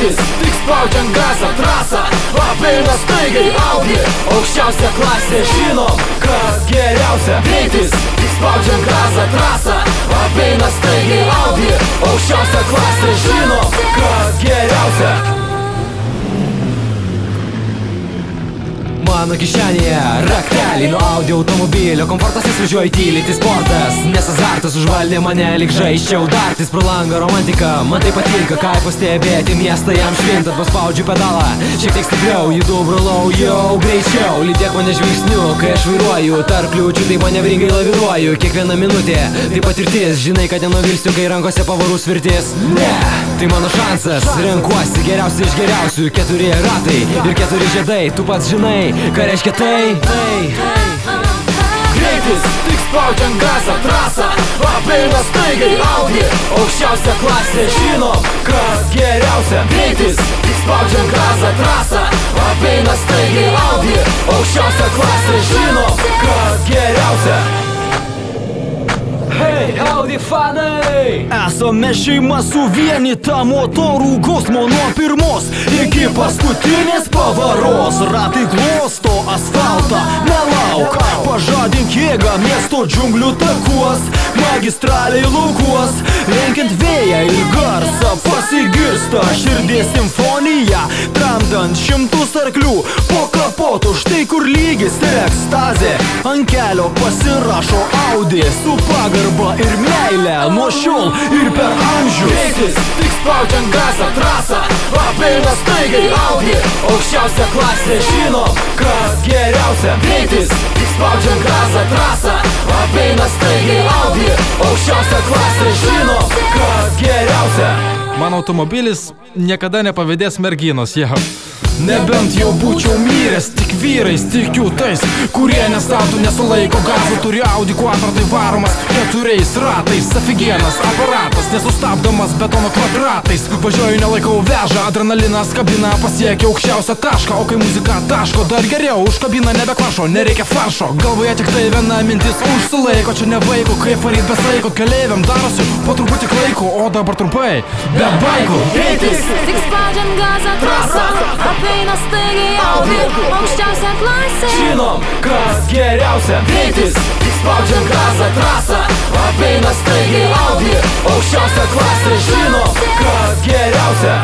Greitis, tik spaudžiant gazą, trasą apeina staigiai Audi. Aukščiausia klasė, žinom, kas geriausia. Greitis, tik spaudžiant gazą, trasą apeina staigiai Audi. Aukščiausia klasė, žinom, kas geriausia. Mano kišenėje rakteliai nuo Audi automobilio. Komfortas įsvažiuoja tyliai, tai sportas, nes azartas užvaldė mane lyg žaisčiau dartis. Pro langą romantika, man tai patinka, kaifas stebėti miestą jam švintant. Paspaudžiu pedalą, šiek tiek stipriau, judu brolau, jau greičiau. Lydėk mane žvilgsniu, kai aš vairuoju, tarp kliūčių tai manevringai laviruoju. Kiekviena minutė, tai patirtis, žinai, kad nenuvilsiu, kai rankose pavarų svirtis. Ne, tai mano šansas, renkuosi geriausiai iš geriausių. 4 ratai ir 4 žiedai, tu pats žinai, ką reiškia tai? Greitis, tik spaudžiant gazą, trasą apeina staigiai Audi. Aukščiausia klasė, žinom, kas geriausia. Greitis, tik spaudžiant gazą, trasą apeina staigiai Audi. Aukščiausia klasė, žinom, kas geriausia. Hei, Audi fanai! Esame šeima suvienyta, motorų gausmo nuo pirmos iki paskutinės pavaros. Ratai glosto asfaltą, nelauk, pažadink jėgą miesto džiunglių takuos, magistraliai laukuos, lenkiant vėją ir garsą pasigirsta širdies simfonija, tramdant 100 arklių po kapotu. Štai kur lygis ir ekstazė, ant kelio pasirašo Audi su pagarba ir meilė nuo šiol ir per amžius. Greitis, tik spaudžiant gazą, trasą apeina staigiai Audi. Aukščiausia klasė, žinom, kas geriausia. Greitis, tik spaudžiant gazą, trasą apeina staigiai Audi. Aukščiausia klasė, žinom, kas geriausia. Mano automobilis niekada nepavydės merginos, jau. Nebent jau būčiau miręs, tik vyrais tikiu tais, kurie nestabdo, nesulaiko gazų. Turi Audi Quattro, tai varomas 4 ratais, afigienas aparatas, nesustabdomas betono kvadratais. Važiuoju, nelaikau vežą, adrenalinas kabina, pasiekia aukščiausią tašką. O kai muzika taško, dar geriau, už kabiną nebekvašo, nereikia faršo. Galvoje tik tai viena mintis užsilaiko, čia ne vaiko, kaip varyt be saiko. Keleiviam darosi po truputį klaiko, o dabar trumpai, be baikų. Greitis, tik spaudžiant gazą, trasą apeina staigiai Audi. Aukščiausia klasė, žinom, kas geriausia. Greitis, tik spaudžiant gazą, trasą apeina staigiai Audi. Aukščiausia klasė, žinom, kas geriausia.